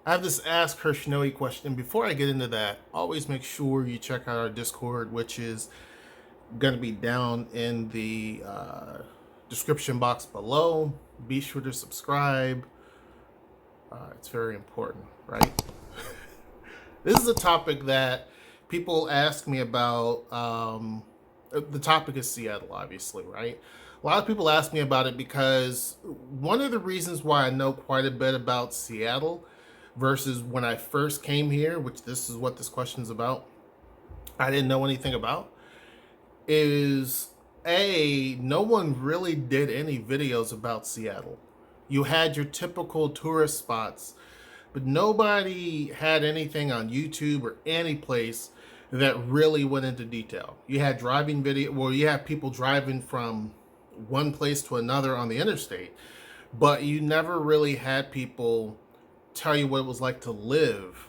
I have this Ask HershNoeie question. Before I get into that, always make sure you check out our Discord, which is going to be down in the description box below. Be sure to subscribe. It's very important, right? This is a topic that people ask me about. The topic is Seattle, obviously, right? A lot of people ask me about it because one of the reasons why I know quite a bit about Seattle versus when I first came here, which this is what this question is about, I didn't know anything about, is no one really did any videos about Seattle. You had your typical tourist spots, but nobody had anything on YouTube or any place that really went into detail. You had driving video, well, you have people driving from one place to another on the interstate, but you never really had people tell you what it was like to live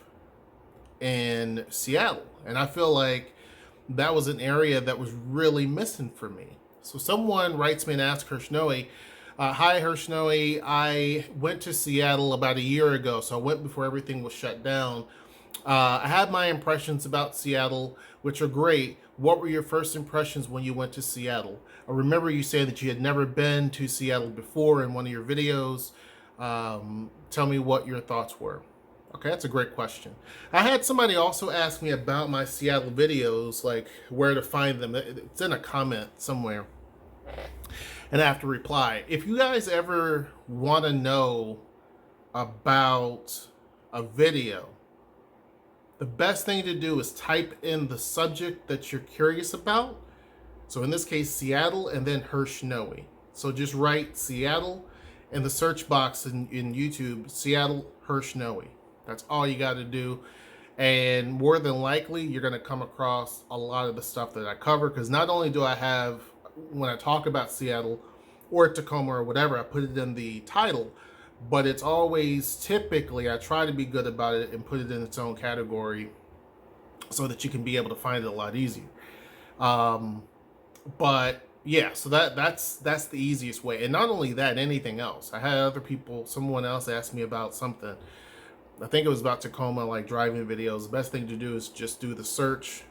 in Seattle. And I feel like that was an area that was really missing for me. So someone writes me and asks HershNoeie, hi HershNoeie, I went to Seattle about a year ago, so I went before everything was shut down. I had my impressions about Seattle, which are great. What were your first impressions when you went to Seattle? I remember you saying that you had never been to Seattle before in one of your videos. Tell me what your thoughts were. Okay, that's a great question. I had somebody also ask me about my Seattle videos, like where to find them. It's in a comment somewhere. And I have to reply. If you guys ever want to know about a video, the best thing to do is type in the subject that you're curious about. So in this case, Seattle, and then HershNoeie. So just write Seattle in the search box in YouTube, Seattle HershNoeie. That's all you got to do. And more than likely, you're going to come across a lot of the stuff that I cover. Because not only do I have, when I talk about Seattle or Tacoma or whatever, I put it in the title. But it's always, typically, I try to be good about it and put it in its own category so that you can be able to find it a lot easier. But yeah, so that's the easiest way. And not only that, anything else. I had someone else asked me about something. I think it was about Tacoma, like driving videos. The best thing to do is just do the search.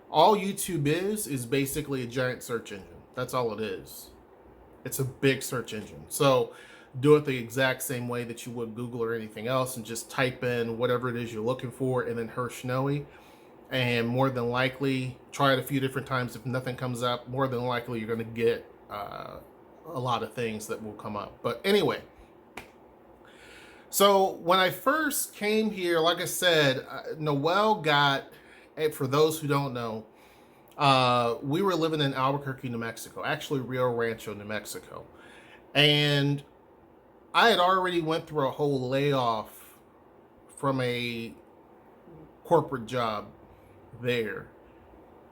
All YouTube is basically a giant search engine. That's all it is. It's a big search engine. So do it the exact same way that you would Google or anything else, and just type in whatever it is you're looking for and then HershNoeie. And more than likely, try it a few different times. If nothing comes up, more than likely you're going to get a lot of things that will come up. But anyway, so when I first came here, like I said, Noelle got, for those who don't know, we were living in Albuquerque, New Mexico, actually Rio Rancho, New Mexico. And I had already went through a whole layoff from a corporate job there.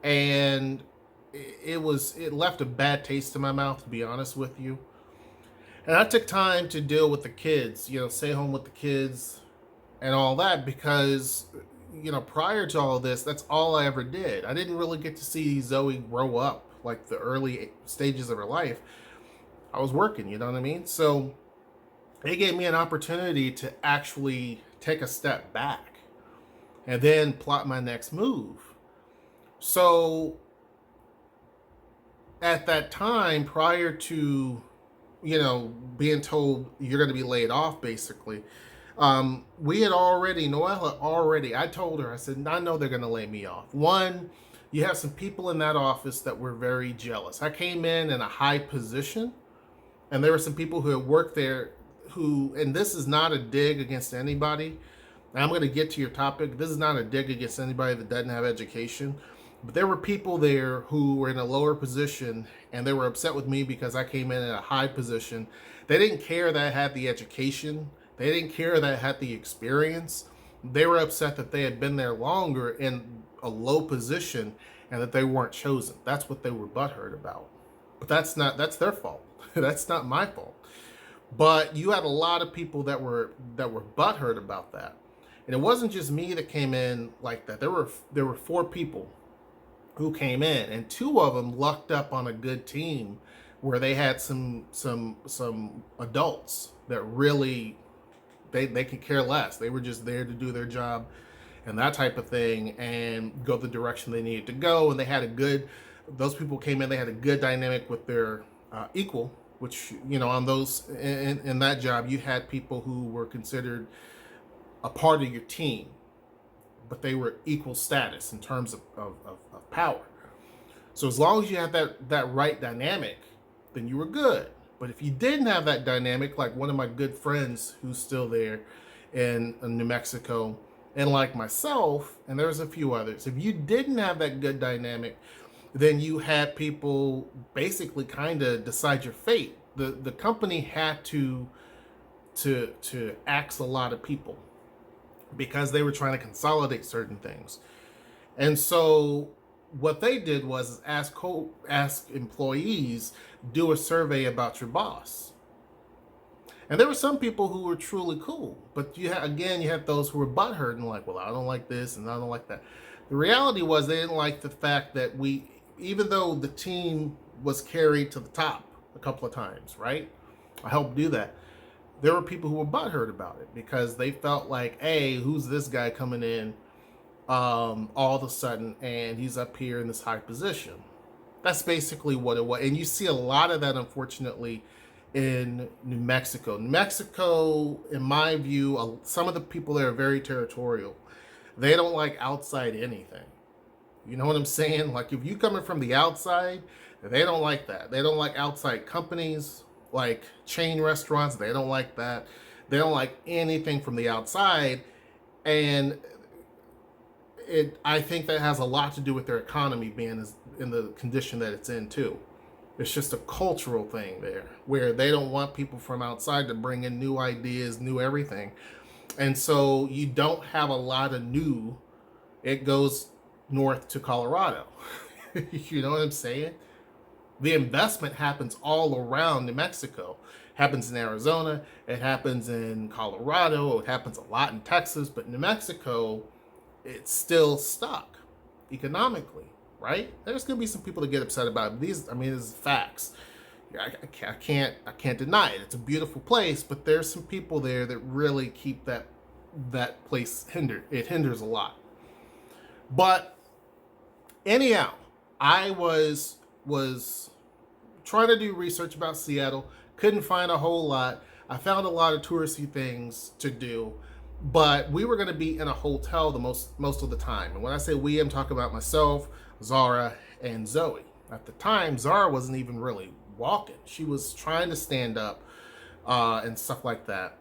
And it left a bad taste in my mouth, to be honest with you. And I took time to deal with the kids, stay home with the kids and all that, because, prior to all of this, that's all I ever did. I didn't really get to see Zoe grow up, like the early stages of her life. I was working, you know what I mean? So it gave me an opportunity to actually take a step back and then plot my next move. So at that time, prior to being told you're going to be laid off, basically, Noelle had already, I told her, I said, I know they're going to lay me off. One, you have some people in that office that were very jealous. I came in a high position, and there were some people who had worked there and this is not a dig against anybody. I'm going to get to your topic. This is not a dig against anybody that doesn't have education. But there were people there who were in a lower position, and they were upset with me because I came in at a high position. They didn't care that I had the education. They didn't care that I had the experience. They were upset that they had been there longer in a low position and that they weren't chosen. That's what they were butthurt about. But that's their fault. That's not my fault. But you had a lot of people that were butthurt about that. And it wasn't just me that came in like that. There were 4 people who came in, and 2 of them lucked up on a good team where they had some adults that really They could care less. They were just there to do their job and that type of thing and go the direction they needed to go. And they had a good, those people came in, they had a good dynamic with their equal, which, you know, on those, in that job, you had people who were considered a part of your team, but they were equal status in terms of power. So as long as you had that right dynamic, then you were good. But if you didn't have that dynamic, like one of my good friends who's still there in New Mexico, and like myself, and there's a few others, if you didn't have that good dynamic, then you had people basically kind of decide your fate. The company had to axe a lot of people because they were trying to consolidate certain things. And so what they did was ask employees, do a survey about your boss. And there were some people who were truly cool, but you had those who were butthurt and like, well, I don't like this and I don't like that. The reality was they didn't like the fact that even though the team was carried to the top a couple of times, right? I helped do that. There were people who were butthurt about it because they felt like, hey, who's this guy coming in all of a sudden and he's up here in this high position? That's basically what it was. And you see a lot of that, unfortunately, in New Mexico. New Mexico, in my view, some of the people there are very territorial. They don't like outside anything. You know what I'm saying? Like if you coming from the outside, they don't like that. They don't like outside companies, like chain restaurants. They don't like that. They don't like anything from the outside. And I think that has a lot to do with their economy being in the condition that it's in too. It's just a cultural thing there where they don't want people from outside to bring in new ideas, new everything. And so you don't have a lot of new. It goes north to Colorado. You know what I'm saying? The investment happens all around New Mexico. It happens in Arizona. It happens in Colorado. It happens a lot in Texas. But New Mexico, it's still stuck economically, right? There's going to be some people that get upset about it. This is facts. I can't deny it. It's a beautiful place, but there's some people there that really keep that place hindered. It hinders a lot. But anyhow, I was trying to do research about Seattle. Couldn't find a whole lot. I found a lot of touristy things to do, but we were going to be in a hotel the most of the time. And when I say we, I'm talking about myself, Zara, and Zoe. At the time, Zara wasn't even really walking. She was trying to stand up and stuff like that.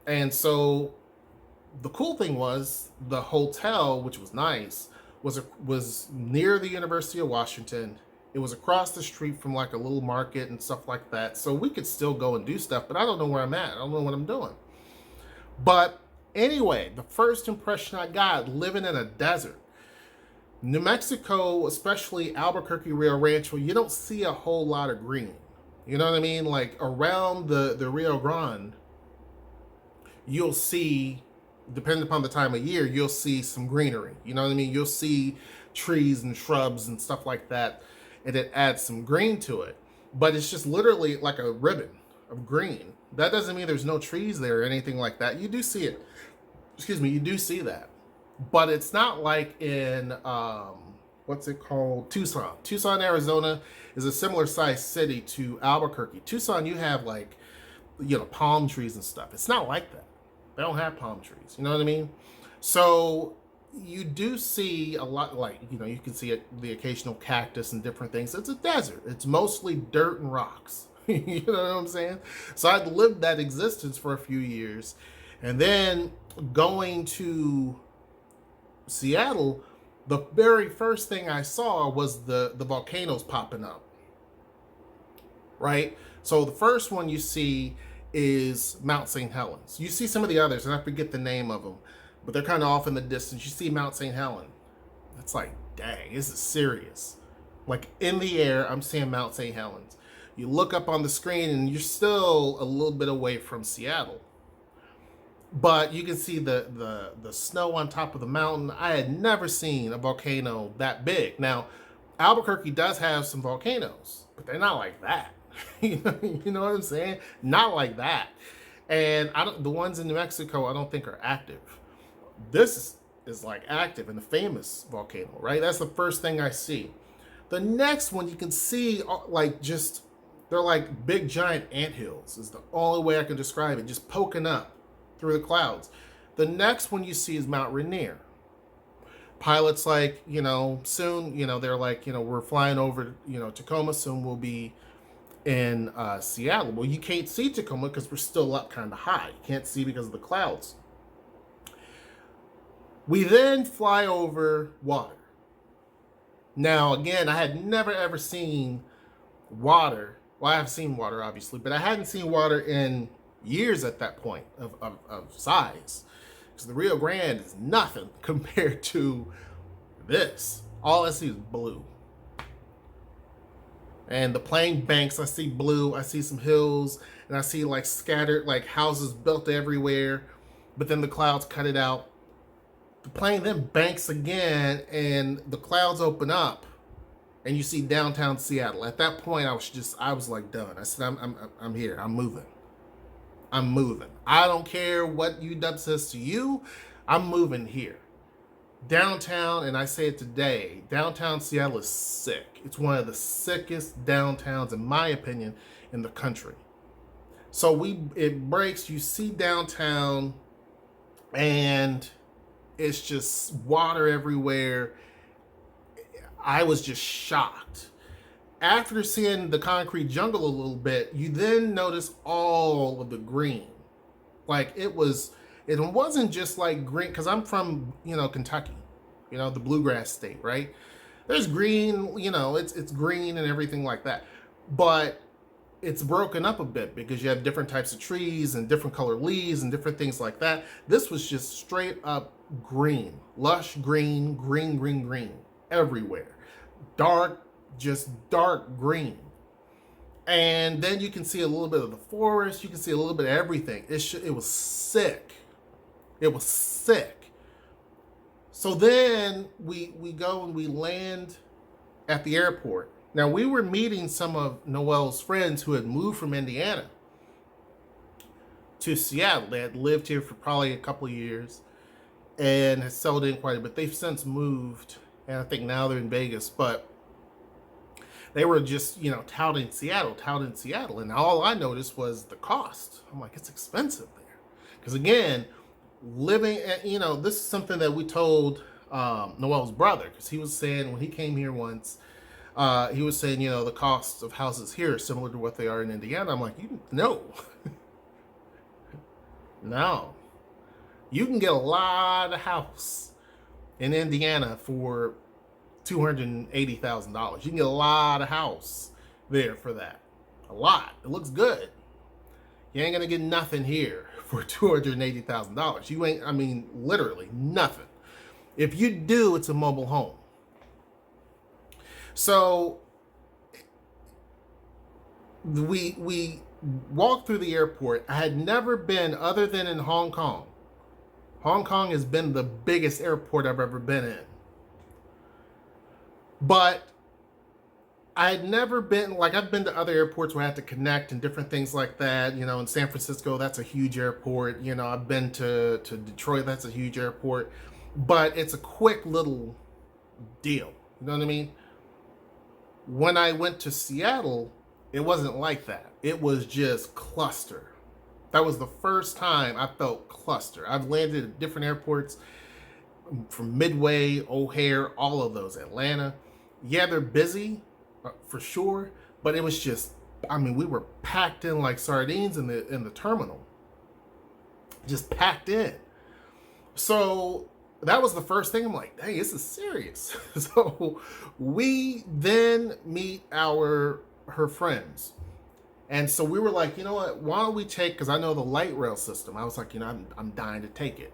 And so the cool thing was the hotel, which was nice, was near the University of Washington. It was across the street from like a little market and stuff like that. So we could still go and do stuff, but I don't know where I'm at. I don't know what I'm doing. But anyway, the first impression I got living in a desert, New Mexico, especially Albuquerque, Rio Rancho, you don't see a whole lot of green. You know what I mean? Like around the Rio Grande, you'll see, depending upon the time of year, you'll see some greenery. You know what I mean? You'll see trees and shrubs and stuff like that, and it adds some green to it. But it's just literally like a ribbon of green. That doesn't mean there's no trees there or anything like that. You do see it. Excuse me, you do see that. But it's not like in, what's it called? Tucson. Tucson, Arizona is a similar sized city to Albuquerque. Tucson, you have like, palm trees and stuff. It's not like that. They don't have palm trees. You know what I mean? So you do see a lot, like, you can see the occasional cactus and different things. It's a desert. It's mostly dirt and rocks. You know what I'm saying? So I'd lived that existence for a few years. And then going to Seattle, the very first thing I saw was the volcanoes popping up. Right? So the first one you see is Mount St. Helens. You see some of the others, and I forget the name of them, but they're kind of off in the distance. You see Mount St. Helens. That's like, dang, this is serious. Like in the air, I'm seeing Mount St. Helens. You look up on the screen, and you're still a little bit away from Seattle. But you can see the snow on top of the mountain. I had never seen a volcano that big. Now, Albuquerque does have some volcanoes, but they're not like that. You know what I'm saying? Not like that. And the ones in New Mexico, I don't think are active. This is like active and a famous volcano, right? That's the first thing I see. The next one you can see, like, just, they're like big giant anthills is the only way I can describe it, just poking up through the clouds. The next one you see is Mount Rainier. Pilots, like, soon, they're like, we're flying over, Tacoma, soon we'll be in Seattle. Well, you can't see Tacoma because we're still up kind of high. You can't see because of the clouds. We then fly over water. Now, again, I had never ever seen water. Well, I have seen water, obviously, but I hadn't seen water in years at that point of size. Because the Rio Grande is nothing compared to this. All I see is blue. And the plain banks, I see blue, I see some hills, and I see like scattered, like houses built everywhere, but then the clouds cut it out. The plane then banks again, and the clouds open up, and you see downtown Seattle. At that point, I was like done. I said, I'm here. I'm moving. I don't care what UW says to you. I'm moving here. Downtown, and I say it today, downtown Seattle is sick. It's one of the sickest downtowns, in my opinion, in the country. So it breaks. You see downtown, and it's just water everywhere. I was just shocked. After seeing the concrete jungle a little bit, you then notice all of the green. Like, it wasn't just like green, because I'm from, Kentucky, the bluegrass state, right? There's green, it's green and everything like that. But it's broken up a bit because you have different types of trees and different colored leaves and different things like that. This was just straight up green, lush green, green, everywhere. Just dark green. And then you can see a little bit of the forest. You can see a little bit of everything. It was sick. It was sick. So then we go and we land at the airport. Now, we were meeting some of Noelle's friends who had moved from Indiana to Seattle. They had lived here for probably a couple of years and had settled in quite a bit. They've since moved, and I think now they're in Vegas. But they were just, touting Seattle. And all I noticed was the cost. I'm like, it's expensive there. Because again, living, this is something that we told Noelle's brother. Because he was saying when he came here once, he was saying, the costs of houses here are similar to what they are in Indiana. I'm like, no. No. You can get a lot of house in Indiana for $280,000. You can get a lot of house there for that. A lot. It looks good. You ain't gonna get nothing here for $280,000. You ain't, literally nothing. If you do, it's a mobile home. So we walked through the airport. I had never been, other than in Hong Kong. Hong Kong has been the biggest airport I've ever been in. But I had never been, I've been to other airports where I had to connect and different things like that. In San Francisco, that's a huge airport. I've been to Detroit, that's a huge airport. But it's a quick little deal. You know what I mean? When I went to Seattle, it wasn't like that. It was just cluster. That was the first time I felt cluster. I've landed at different airports, from Midway, O'Hare, all of those, Atlanta. Yeah, they're busy, for sure, but it was just, we were packed in like sardines in the terminal. Just packed in. So that was the first thing. I'm like, hey, this is serious. So we then meet her friends. And so we were like, you know what, why don't we take, because I know the light rail system. I was like, I'm dying to take it.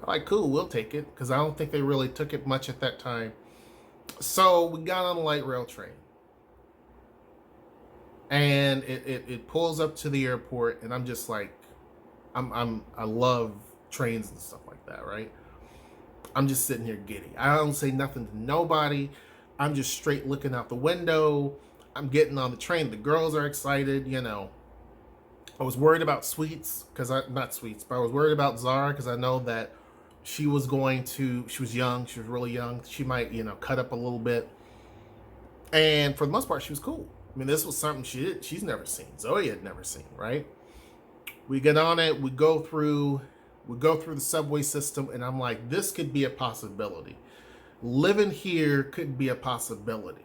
I'm like, cool, we'll take it, because I don't think they really took it much at that time. So we got on the light rail train. And it pulls up to the airport, and I'm just like, I love trains and stuff like that, right? I'm just sitting here giddy. I don't say nothing to nobody. I'm just straight looking out the window. I'm getting on the train. The girls are excited, I was worried about Sweets because not Sweets, but I was worried about Zara because I know that she was young, she was really young. She might, cut up a little bit. And for the most part, she was cool. I mean, this was something she's never seen. Zoe had never seen, right? We get on it, we go through the subway system, and I'm like, this could be a possibility. Living here could be a possibility.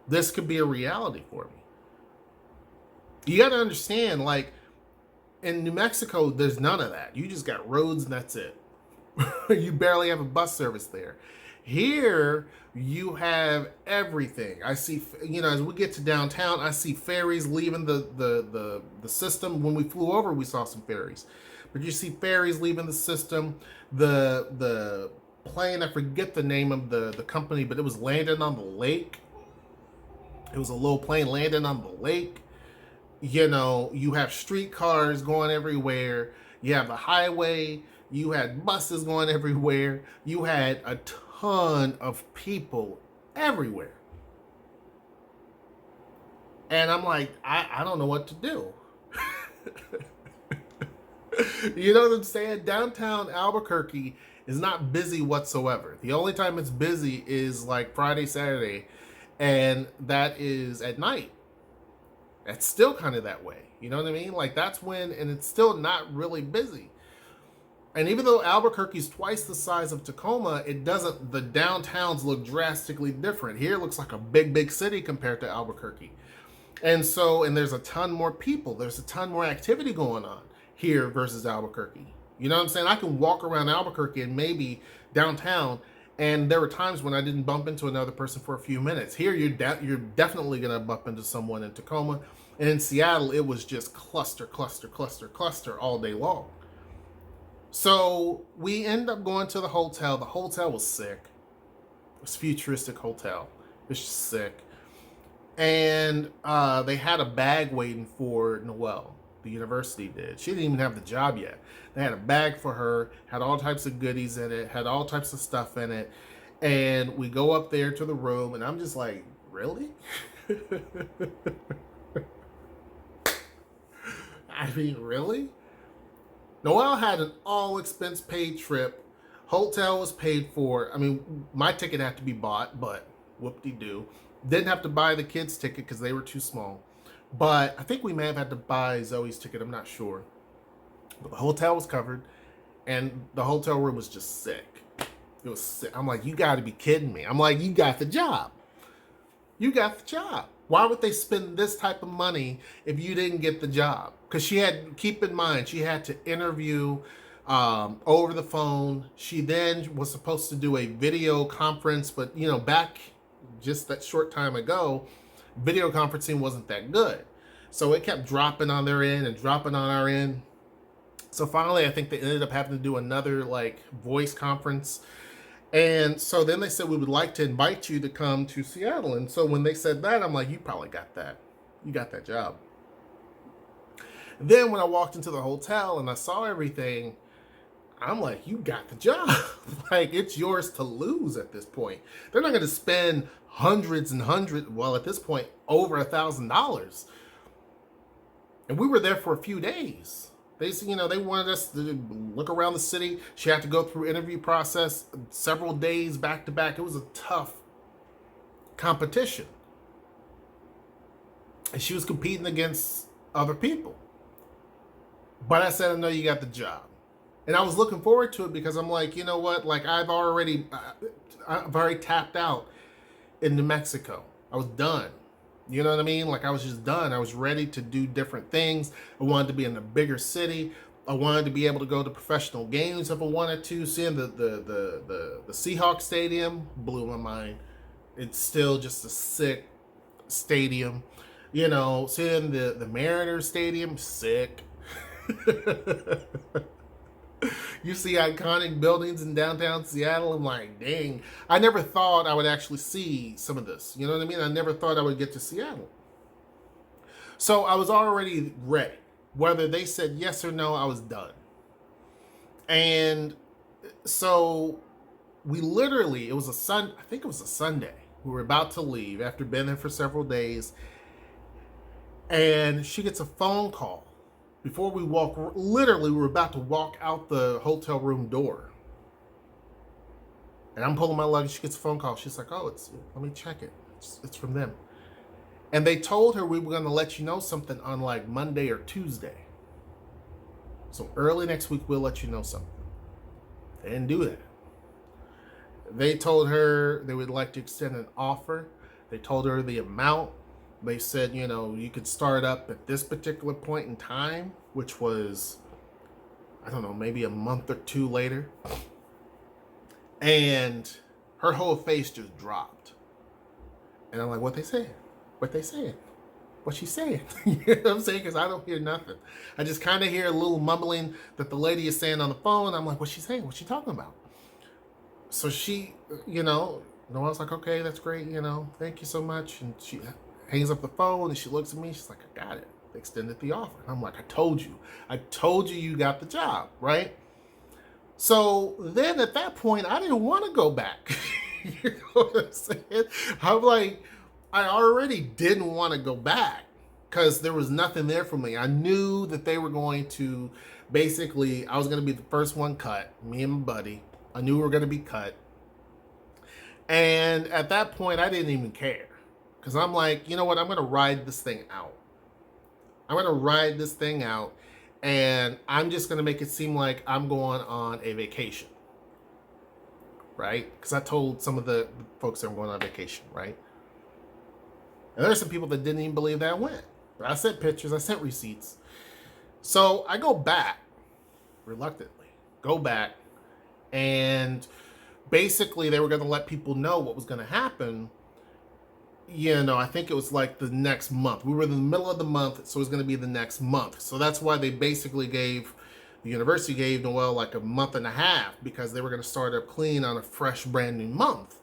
This could be a reality for me. You got to understand, like, in New Mexico, there's none of that. You just got roads and that's it. You barely have a bus service there. Here, you have everything. I see, as we get to downtown, I see ferries leaving the system. When we flew over, we saw some ferries. But you see ferries leaving the system. The plane, I forget the name of the company, but it was landing on the lake. It was a little plane landing on the lake. You have streetcars going everywhere. You have the highway. You had buses going everywhere. You had a ton of people everywhere. And I'm like, I don't know what to do. You know what I'm saying? Downtown Albuquerque is not busy whatsoever. The only time it's busy is like Friday, Saturday, and that is at night. It's still kind of that way. You know what I mean? Like that's when, and it's still not really busy. And even though Albuquerque's twice the size of Tacoma, the downtowns look drastically different. Here it looks like a big city compared to Albuquerque. And there's a ton more people. There's a ton more activity going on here versus Albuquerque. You know what I'm saying? I can walk around Albuquerque and maybe downtown, and there were times when I didn't bump into another person for a few minutes. Here, you're definitely going to bump into someone in Tacoma. And in Seattle, it was just cluster all day long. So we end up going to the hotel. The hotel was sick. It was a futuristic hotel. It's just sick. And they had a bag waiting for Noelle. The university did. She didn't even have the job yet. They had a bag for her, had all types of goodies in it, had all types of stuff in it. And we go up there to the room, and I'm just like, really? I mean, really? Noelle had an all-expense paid trip. Hotel was paid for. I mean, my ticket had to be bought, but whoop-de-doo. Didn't have to buy the kids' ticket because they were too small. But I think we may have had to buy Zoe's ticket. I'm not sure. But the hotel was covered, and the hotel room was just sick. It was sick. I'm like, you got to be kidding me. I'm like, you got the job. You got the job. Why would they spend this type of money if you didn't get the job? Because keep in mind, she had to interview over the phone. She then was supposed to do a video conference, but back just that short time ago, video conferencing wasn't that good. So it kept dropping on their end and dropping on our end. So finally, I think they ended up having to do another voice conference. And so then they said, we would like to invite you to come to Seattle. And so when they said that, I'm like, you probably got that. You got that job. Then when I walked into the hotel and I saw everything, I'm like, you got the job. It's yours to lose at this point. They're not going to spend hundreds and hundreds, well, at this point, over $1,000. And we were there for a few days. They wanted us to look around the city. She had to go through interview process several days back to back. It was a tough competition. And she was competing against other people. But I said, I know you got the job. And I was looking forward to it because I'm like, you know what? I've already tapped out in New Mexico. I was done. You know what I mean? I was just done. I was ready to do different things. I wanted to be in a bigger city. I wanted to be able to go to professional games if I wanted to. Seeing the Seahawks stadium blew my mind. It's still just a sick stadium. Seeing the Mariners stadium, sick. You see iconic buildings in downtown Seattle. I'm like, dang. I never thought I would actually see some of this. You know what I mean? I never thought I would get to Seattle. So I was already ready. Whether they said yes or no, I was done. And so we literally, I think it was a Sunday. We were about to leave after being there for several days. And she gets a phone call before we literally, we were about to walk out the hotel room door. And I'm pulling my luggage. She gets a phone call. She's like, oh, let me check it. It's from them. And they told her we were going to let you know something on like Monday or Tuesday. So early next week, we'll let you know something. They didn't do that. They told her they would like to extend an offer. They told her the amount. They said, you could start up at this particular point in time, which was, I don't know, maybe a month or two later. And her whole face just dropped. And I'm like, what they saying? What they saying? What she saying? You know what I'm saying? Because I don't hear nothing. I just kind of hear a little mumbling that the lady is saying on the phone. I'm like, what's she saying? What's she talking about? So she, Noelle's like, okay, that's great. Thank you so much. And she hangs up the phone and she looks at me. She's like, I got it. They extended the offer. And I'm like, I told you you got the job, right? So then at that point, I didn't want to go back. You know what I'm saying? I'm like, I already didn't want to go back because there was nothing there for me. I knew that they were going to, basically, I was going to be the first one cut, me and my buddy. I knew we were going to be cut. And at that point, I didn't even care because I'm like, you know what? I'm going to ride this thing out. And I'm just going to make it seem like I'm going on a vacation, right? Because I told some of the folks that I'm going on vacation, right? And there's some people that didn't even believe that I went. But I sent pictures, I sent receipts. So I go back, reluctantly, and basically they were going to let people know what was going to happen. I think it was like the next month. We were in the middle of the month, so it was going to be the next month. So that's why they basically the university gave Noelle like a month and a half because they were going to start up clean on a fresh, brand new month.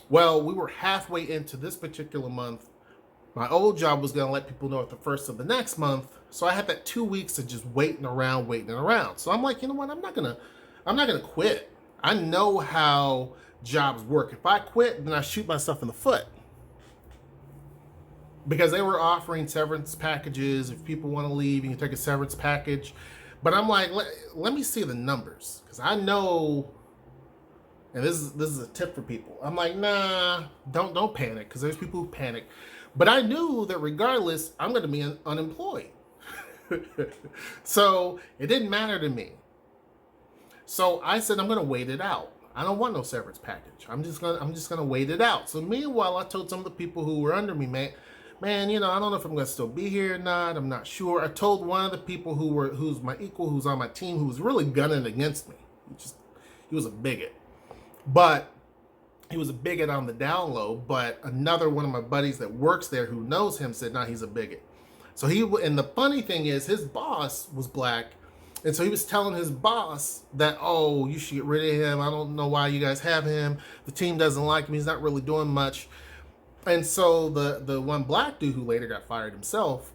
Well, we were halfway into this particular month. My old job was going to let people know at the first of the next month. So I had that 2 weeks of just waiting around. So I'm like, you know what? I'm not going to quit. I know how jobs work. If I quit, then I shoot myself in the foot. Because they were offering severance packages. If people want to leave, you can take a severance package. But I'm like, let me see the numbers. Because I know, and this is a tip for people. I'm like, nah, don't panic. Because there's people who panic. But I knew that regardless, I'm going to be unemployed. So it didn't matter to me. So I said, I'm going to wait it out. I don't want no severance package. I'm just gonna wait it out. So meanwhile, I told some of the people who were under me, man, I don't know if I'm gonna still be here or not. I'm not sure. I told one of the people who's my equal, who's on my team, who was really gunning against me. He was a bigot. But he was a bigot on the down low. But another one of my buddies that works there who knows him said, he's a bigot. So and the funny thing is, his boss was black. And so he was telling his boss that, oh, you should get rid of him. I don't know why you guys have him. The team doesn't like him. He's not really doing much. And so the one black dude who later got fired himself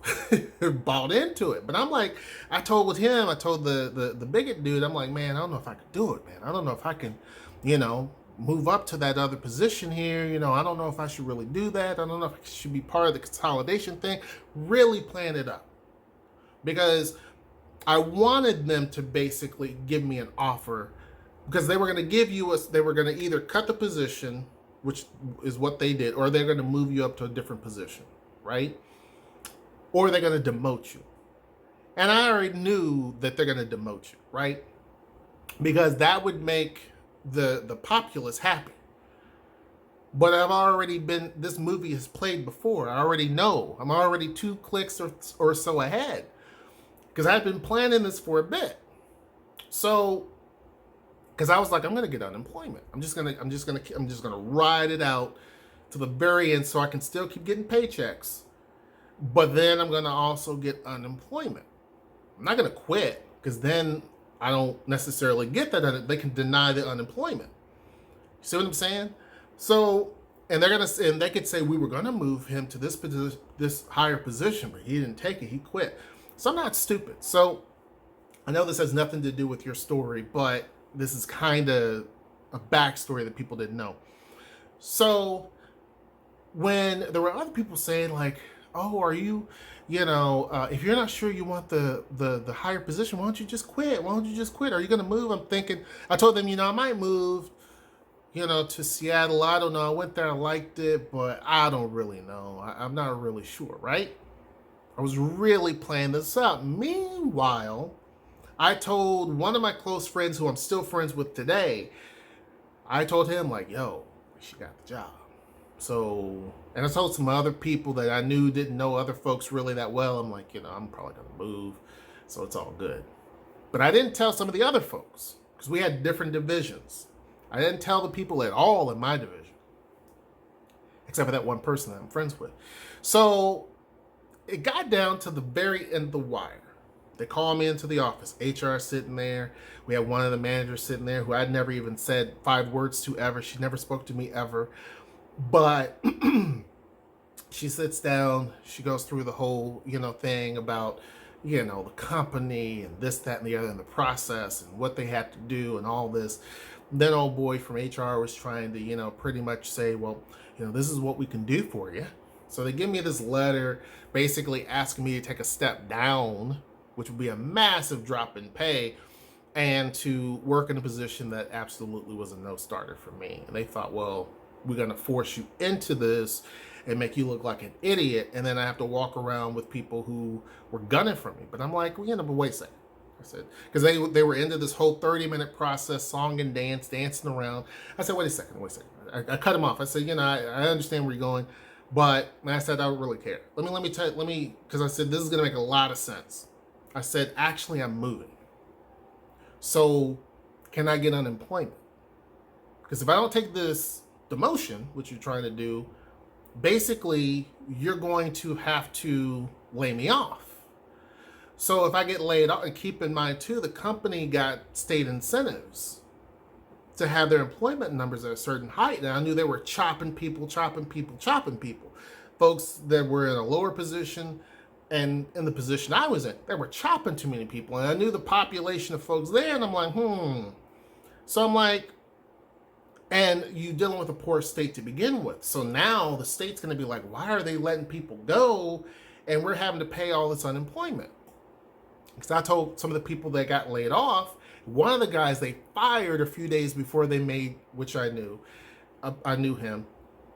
bought into it. But I'm like, I told the bigot dude, I'm like, man, I don't know if I could do it, man. I don't know if I can, move up to that other position here. I don't know if I should really do that. I don't know if I should be part of the consolidation thing. Really plan it up. Because I wanted them to basically give me an offer because they were going to they were going to either cut the position, which is what they did, or they're going to move you up to a different position, right? Or they're going to demote you. And I already knew that they're going to demote you, right? Because that would make the populace happy. But this movie has played before. I already know. I'm already 2 clicks or so ahead. Because I've been planning this for a bit. So, because I was like, I'm gonna get unemployment. I'm just gonna ride it out to the very end so I can still keep getting paychecks. But then I'm gonna also get unemployment. I'm not gonna quit because then I don't necessarily get that. They can deny the unemployment. You see what I'm saying? So, and they could say we were gonna move him to this higher position, but he didn't take it. He quit. So I'm not stupid. So I know this has nothing to do with your story, but this is kind of a backstory that people didn't know. So when there were other people saying like, oh, are you, if you're not sure you want the higher position, why don't you just quit? Why don't you just quit? Are you going to move? I'm thinking, I told them, I might move, to Seattle. I don't know. I went there, I liked it, but I don't really know. I'm not really sure, right? I was really playing this up. Meanwhile, I told one of my close friends who I'm still friends with today, I told him, like, yo, she got the job. So, and I told some other people that I knew didn't know other folks really that well. I'm like, I'm probably going to move. So it's all good. But I didn't tell some of the other folks because we had different divisions. I didn't tell the people at all in my division, except for that one person that I'm friends with. So it got down to the very end of the wire. They called me into the office. HR sitting there. We had one of the managers sitting there who I'd never even said 5 words to ever. She never spoke to me ever. But she sits down. She goes through the whole, thing about, the company and this, that, and the other, and the process and what they had to do and all this. Then old boy from HR was trying to, pretty much say, well, this is what we can do for you. So they give me this letter basically asking me to take a step down, which would be a massive drop in pay, and to work in a position that absolutely was a no-starter for me. And they thought, well, we're going to force you into this and make you look like an idiot, and then I have to walk around with people who were gunning for me. But I'm like, well, but wait a second. I said, because they were into this whole 30-minute process, song and dance, dancing around. I said, wait a second. I cut him off. I said, I understand where you're going, but I said, I don't really care. Let me, because I said, this is going to make a lot of sense. I said, actually, I'm moving. So can I get unemployment? Because if I don't take this demotion, which you're trying to do, basically you're going to have to lay me off. So if I get laid off, and keep in mind too, the company got state incentives to have their employment numbers at a certain height. And I knew they were chopping people. Folks that were in a lower position and in the position I was in, they were chopping too many people. And I knew the population of folks there, and I'm like, So I'm like, and you dealing with a poor state to begin with. So now the state's going to be like, why are they letting people go? And we're having to pay all this unemployment. Because I told some of the people that got laid off, one of the guys they fired a few days before they made, which I knew him.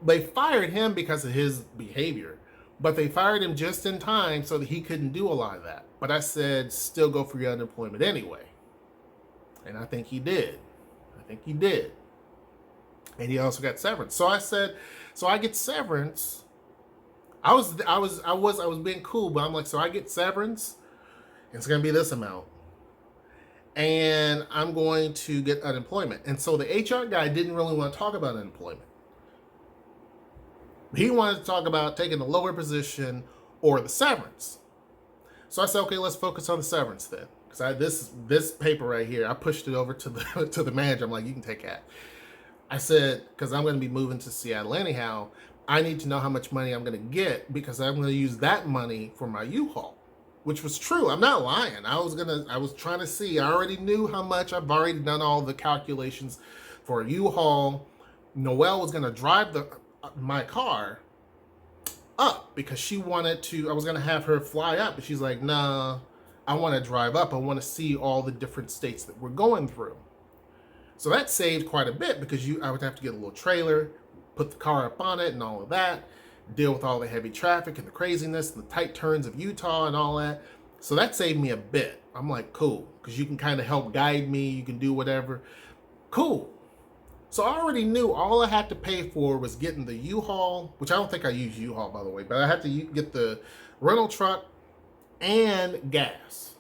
They fired him because of his behavior, but they fired him just in time so that he couldn't do a lot of that. But I said, still go for your unemployment anyway. And I think he did. And he also got severance. So I said, so I get severance. I was being cool, but I'm like, so I get severance. It's going to be this amount. And I'm going to get unemployment. And so the HR guy didn't really want to talk about unemployment. He wanted to talk about taking the lower position or the severance. So I said, okay, let's focus on the severance then. Because this paper right here, I pushed it over to the manager. I'm like, you can take that. I said, because I'm going to be moving to Seattle anyhow, I need to know how much money I'm going to get because I'm going to use that money for my U-Haul. Which was true. I'm not lying. I was trying to see. I already knew how much. I've already done all the calculations for a U-Haul. Noelle was going to drive my car up because she wanted to. I was going to have her fly up, but she's like, nah, I want to drive up. I want to see all the different states that we're going through. So that saved quite a bit because I would have to get a little trailer, put the car up on it and all of that. Deal with all the heavy traffic and the craziness and the tight turns of Utah and all that. So that saved me a bit. I'm like, cool, because you can kind of help guide me. You can do whatever. Cool. So I already knew all I had to pay for was getting the U-Haul, which I don't think I use U-Haul, by the way, but I had to get the rental truck and gas.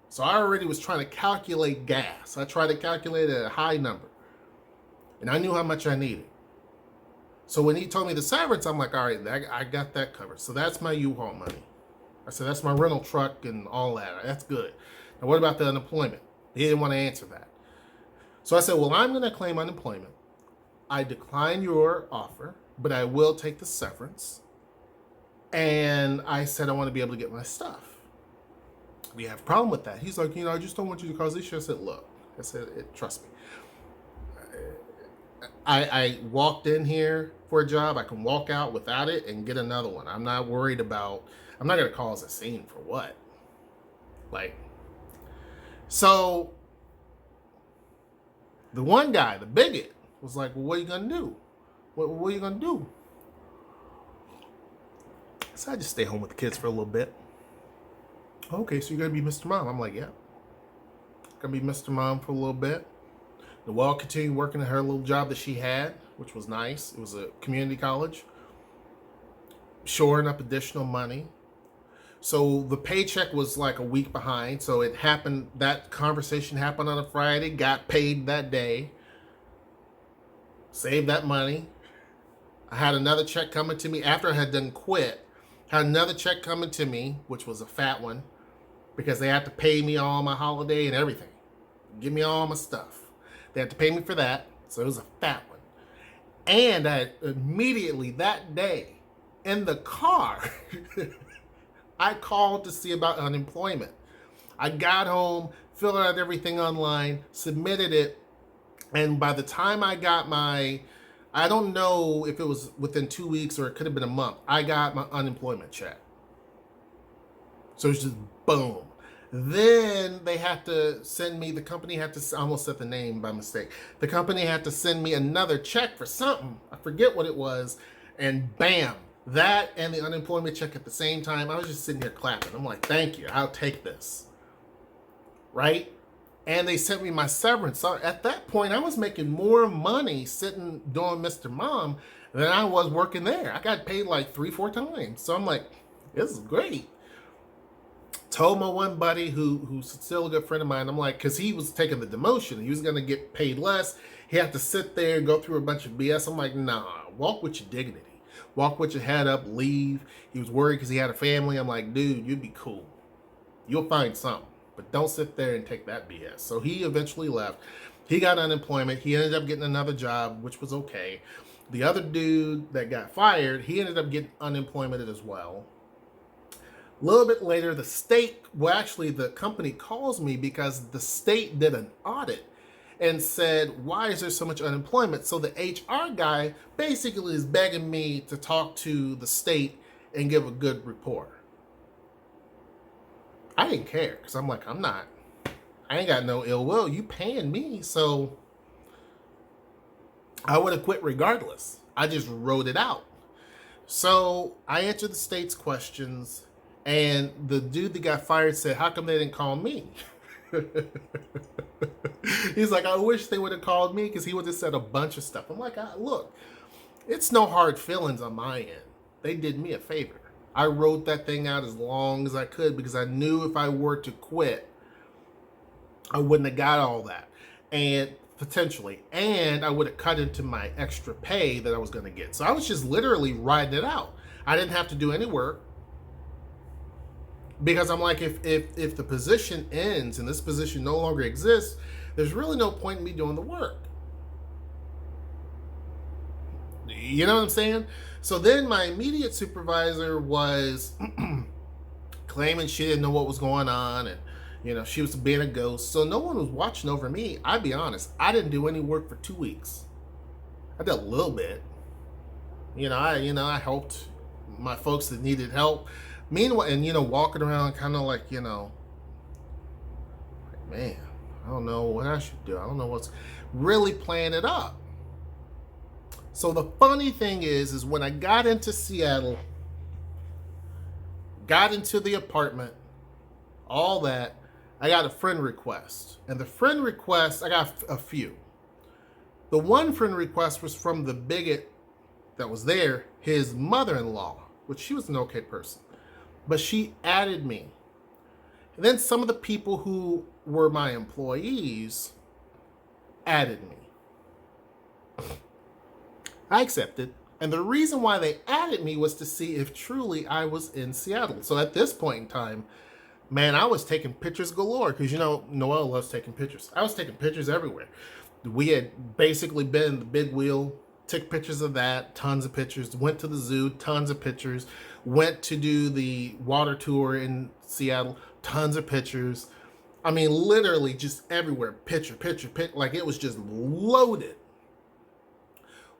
So I already was trying to calculate gas. I tried to calculate it at a high number. And I knew how much I needed. So when he told me the severance, I'm like, all right, I got that covered. So that's my U-Haul money. I said, that's my rental truck and all that. That's good. Now, what about the unemployment? He didn't want to answer that. So I said, well, I'm going to claim unemployment. I decline your offer, but I will take the severance. And I said, I want to be able to get my stuff. We have a problem with that. He's like, I just don't want you to cause issues. I said, look, trust me. I walked in here for a job. I can walk out without it and get another one. I'm not worried about. I'm not gonna cause a scene for what. Like, so the one guy, the bigot, was like, "Well, what are you gonna do? What are you gonna do?" So I just stay home with the kids for a little bit. Okay, so you're gonna be Mr. Mom. I'm like, yeah, gonna be Mr. Mom for a little bit. Noelle continued working at her little job that she had, which was nice. It was a community college, shoring up additional money. So the paycheck was like a week behind. So it happened, that conversation happened on a Friday, got paid that day, saved that money. I had another check coming to me after I had done quit. Had another check coming to me, which was a fat one, because they had to pay me all my holiday and everything. Give me all my stuff. They had to pay me for that, so it was a fat one. And I immediately that day in the car, I called to see about unemployment. I got home, filled out everything online, submitted it, and by the time I got my, I don't know if it was within 2 weeks or it could have been a month, I got my unemployment check. So it's just boom. Then they had to send me, the company had to, I almost said the name by mistake. The company had to send me another check for something. I forget what it was. And bam, that and the unemployment check at the same time. I was just sitting here clapping. I'm like, thank you, I'll take this. Right? And they sent me my severance. So at that point, I was making more money sitting doing Mr. Mom than I was working there. I got paid like 3-4 times. So I'm like, this is great. Told my one buddy who's still a good friend of mine, I'm like, because he was taking the demotion. He was going to get paid less. He had to sit there and go through a bunch of BS. I'm like, nah, walk with your dignity. Walk with your head up, leave. He was worried because he had a family. I'm like, dude, you'd be cool. You'll find something. But don't sit there and take that BS. So he eventually left. He got unemployment. He ended up getting another job, which was okay. The other dude that got fired, he ended up getting unemployment as well. A little bit later, the state, well, actually, the company calls me because the state did an audit and said, why is there so much unemployment? So the HR guy basically is begging me to talk to the state and give a good report. I didn't care because I'm like, I ain't got no ill will. You paying me, so I would have quit regardless. I just wrote it out. So I answered the state's questions. And the dude that got fired said, how come they didn't call me? He's like, I wish they would have called me because he would have said a bunch of stuff. I'm like, look, it's no hard feelings on my end. They did me a favor. I wrote that thing out as long as I could because I knew if I were to quit, I wouldn't have got all that. And potentially, and I would have cut into my extra pay that I was going to get. So I was just literally writing it out. I didn't have to do any work. Because I'm like, if the position ends and this position no longer exists, there's really no point in me doing the work. You know what I'm saying? So then my immediate supervisor was claiming she didn't know what was going on and, you know, she was being a ghost. So no one was watching over me. I'll be honest, I didn't do any work for 2 weeks. I did a little bit. I helped my folks that needed help. Meanwhile, and walking around kind of like, man, I don't know what I should do. I don't know what's really playing it up. So the funny thing is when I got into Seattle, got into the apartment, all that, I got a friend request. And the friend request, I got a few. The one friend request was from the bigot that was there, his mother-in-law, which she was an okay person. But she added me. And then some of the people who were my employees added me. I accepted. And the reason why they added me was to see if truly I was in Seattle. So at this point in time, man, I was taking pictures galore. Because, Noelle loves taking pictures. I was taking pictures everywhere. We had basically been in the big wheel, took pictures of that, tons of pictures. Went to the zoo, tons of pictures. Went to do the water tour in Seattle, tons of pictures. I mean, literally just everywhere, picture. Like it was just loaded.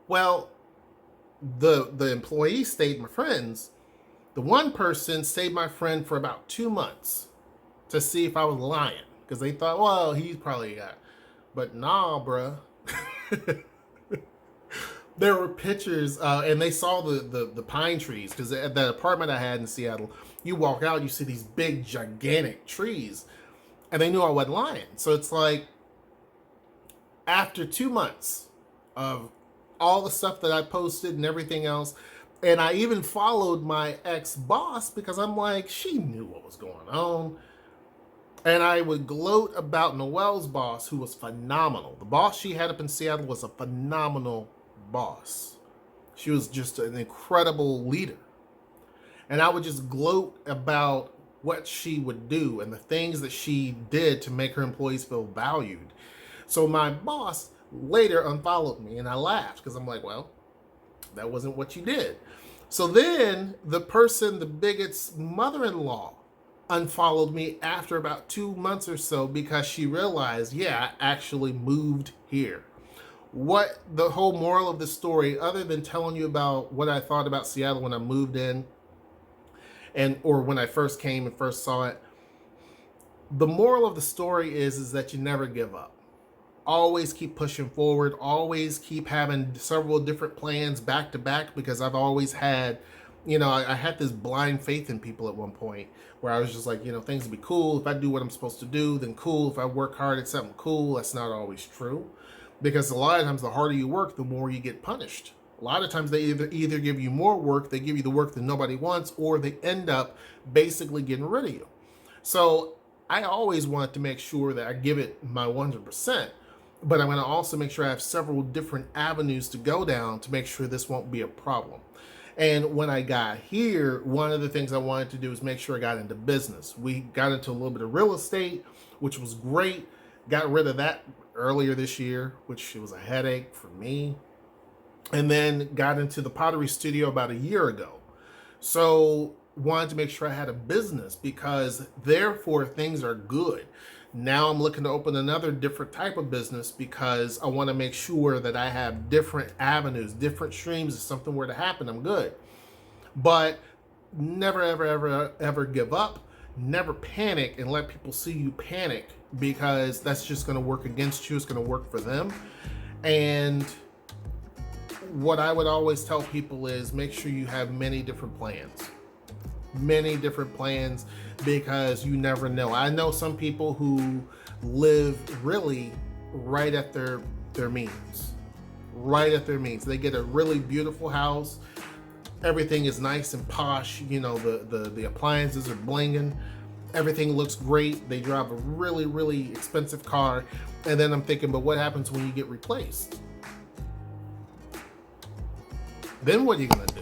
Well, the employee stayed my friends. The one person stayed my friend for about 2 months to see if I was lying, because they thought, well, he's probably got. But nah, bruh. There were pictures, and they saw the pine trees, because at the apartment I had in Seattle, you walk out, you see these big, gigantic trees, and they knew I wasn't lying. So it's like, after 2 months of all the stuff that I posted and everything else, and I even followed my ex-boss because I'm like, she knew what was going on. And I would gloat about Noelle's boss, who was phenomenal. The boss she had up in Seattle was a phenomenal boss. She was just an incredible leader. And I would just gloat about what she would do and the things that she did to make her employees feel valued. So my boss later unfollowed me, and I laughed because I'm like, well, that wasn't what you did. So then the bigot's mother-in-law unfollowed me after about 2 months or so, because she realized, yeah, I actually moved here. What the whole moral of the story, other than telling you about what I thought about Seattle when I moved in, or when I first came and first saw it, the moral of the story is that you never give up. Always keep pushing forward. Always keep having several different plans back to back, because I've always had, I had this blind faith in people at one point where I was just like, things will be cool. If I do what I'm supposed to do, then cool. If I work hard at something, cool. That's not always true, because a lot of times the harder you work, the more you get punished. A lot of times they either give you more work, they give you the work that nobody wants, or they end up basically getting rid of you. So I always want to make sure that I give it my 100%. But I'm going to also make sure I have several different avenues to go down to make sure this won't be a problem. And when I got here, one of the things I wanted to do is make sure I got into business. We got into a little bit of real estate, which was great. Got rid of that earlier this year, which was a headache for me. And then got into the pottery studio about a year ago. So wanted to make sure I had a business, because therefore things are good. Now I'm looking to open another different type of business, because I want to make sure that I have different avenues, different streams. If something were to happen, I'm good. But never, ever, ever, ever give up. Never panic and let people see you panic, because that's just going to work against you. It's going to work for them. And what I would always tell people is make sure you have many different plans. Many different plans, because you never know. I know some people who live really right at their means. Right at their means. They get a really beautiful house. Everything is nice and posh. The appliances are blinging. Everything looks great. They drive a really, really expensive car. And then I'm thinking, but what happens when you get replaced? Then what are you going to do?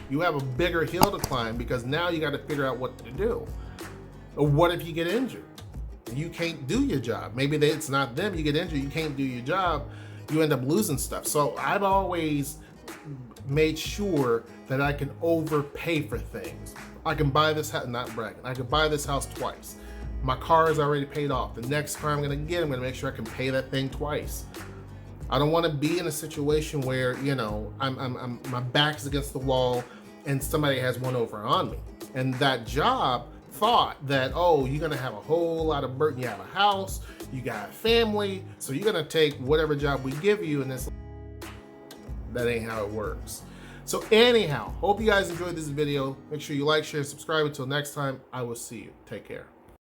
You have a bigger hill to climb, because now you got to figure out what to do. Or what if you get injured? You can't do your job. Maybe it's not them. You get injured, you can't do your job. You end up losing stuff. So I've always made sure that I can overpay for things. I can buy this house, not bragging, I can buy this house twice. My car is already paid off. The next car I'm going to get, I'm going to make sure I can pay that thing twice. I don't want to be in a situation where, I'm my back's against the wall and somebody has one over on me. And that job thought that, oh, you're going to have a whole lot of burden. You have a house, you got a family, so you're going to take whatever job we give you, and that ain't how it works. So anyhow, hope you guys enjoyed this video. Make sure you like, share, subscribe. Until next time, I will see you. Take care.